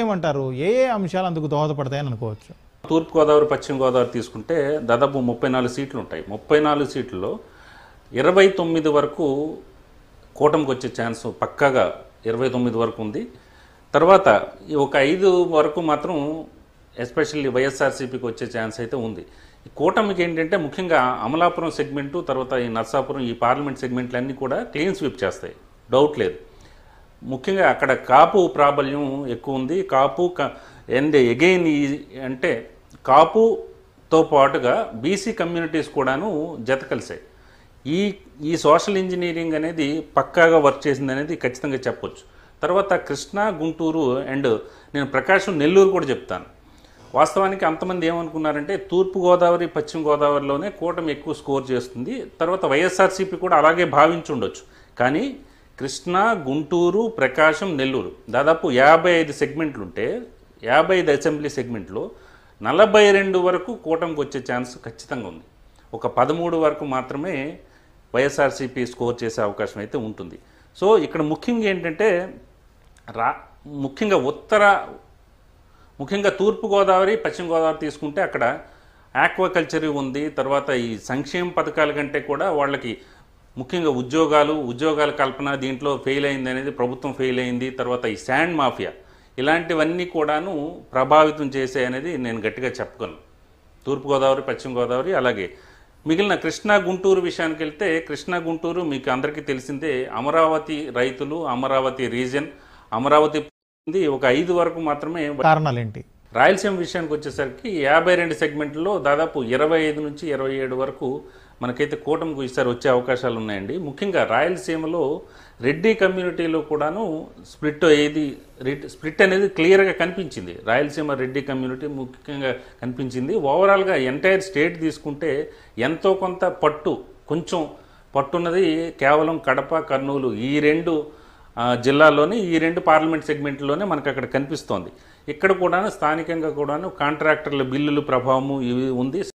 ఏమంటారు? ఏ ఏ అంశాలు అందుకు దోహదపడతాయని అనుకోవచ్చు? తూర్పుగోదావరి పశ్చిమ గోదావరి తీసుకుంటే దాదాపు 34 సీట్లు ఉంటాయి. 34 సీట్లలో 29 వరకు కూటమికి వచ్చే ఛాన్స్ పక్కాగా 29 వరకు ఉంది. తర్వాత ఒక 5 వరకు మాత్రం ఎస్పెషల్లీ వైఎస్ఆర్సీపీకి వచ్చే ఛాన్స్ అయితే ఉంది. ఈ కూటమికి ఏంటంటే ముఖ్యంగా అమలాపురం సెగ్మెంటు, తర్వాత ఈ నర్సాపురం, ఈ పార్లమెంట్ సెగ్మెంట్లన్నీ కూడా క్లీన్ స్వీప్ చేస్తాయి, డౌట్ లేదు. ముఖ్యంగా అక్కడ కాపు ప్రాబల్యం ఎక్కువ ఉంది. కాపు అండ్ అగైన్ అంటే కాపుతో పాటుగా బీసీ కమ్యూనిటీస్ కూడాను జత కలిసాయి. ఈ సోషల్ ఇంజనీరింగ్ అనేది పక్కాగా వర్క్ చేసింది అనేది ఖచ్చితంగా చెప్పొచ్చు. తర్వాత కృష్ణా, గుంటూరు అండ్ నేను ప్రకాశం, నెల్లూరు కూడా చెప్తాను. వాస్తవానికి అంతమంది ఏమనుకున్నారంటే తూర్పుగోదావరి పశ్చిమ గోదావరిలోనే కూటమి ఎక్కువ స్కోర్ చేస్తుంది, తర్వాత వైఎస్ఆర్సీపీ కూడా అలాగే భావించి ఉండొచ్చు. కానీ కృష్ణా, గుంటూరు, ప్రకాశం, నెల్లూరు దాదాపు 55 సెగ్మెంట్లు ఉంటే 55 అసెంబ్లీ సెగ్మెంట్లో 42 వరకు కూటమికి వచ్చే ఛాన్స్ ఖచ్చితంగా ఉంది. ఒక 13 వరకు మాత్రమే వైఎస్ఆర్సీపీ స్కోర్ చేసే అవకాశం అయితే ఉంటుంది. సో ఇక్కడ ముఖ్యంగా ఏంటంటే ముఖ్యంగా తూర్పుగోదావరి పశ్చిమ గోదావరి తీసుకుంటే అక్కడ ఆక్వాకల్చర్ ఉంది. తర్వాత ఈ సంక్షేమ పథకాల కంటే కూడా వాళ్ళకి ముఖ్యంగా ఉద్యోగాల కల్పన దీంట్లో ఫెయిల్ అయింది అనేది ప్రభుత్వం ఫెయిల్ అయింది. తర్వాత ఈ శాండ్ మాఫియా ఇలాంటివన్నీ కూడాను ప్రభావితం చేసే అనేది నేను గట్టిగా చెప్పగలను. తూర్పుగోదావరి పశ్చిమ గోదావరి అలాగే మిగిలిన కృష్ణా, గుంటూరు విషయానికి వెళ్తే కృష్ణా, గుంటూరు మీకు అందరికీ తెలిసిందే. అమరావతి రైతులు, అమరావతి రీజన్, అమరావతి ఒక 5 వరకు మాత్రమే. కారణాలు ఏంటి? రాయలసీమ విషయానికి వచ్చేసరికి 52 సెగ్మెంట్లో దాదాపు 25 నుంచి 27 వరకు మనకైతే కూటమికి ఈసారి వచ్చే అవకాశాలు ఉన్నాయండి. ముఖ్యంగా రాయలసీమలో రెడ్డి కమ్యూనిటీలో కూడాను స్ప్లిట్ అనేది క్లియర్గా కనిపించింది. రాయలసీమ రెడ్డి కమ్యూనిటీ ముఖ్యంగా కనిపించింది. ఓవరాల్గా ఎంటైర్ స్టేట్ తీసుకుంటే ఎంతో కొంత కొంచెం పట్టున్నది కేవలం కడప, కర్నూలు ఈ 2 జిల్లాల్లోనే, ఈ 2 పార్లమెంట్ సెగ్మెంట్లోనే మనకు అక్కడ కనిపిస్తోంది. ఇక్కడ కూడాను స్థానికంగా కూడాను కాంట్రాక్టర్ల బిల్లుల ప్రభావము ఇవి ఉంది.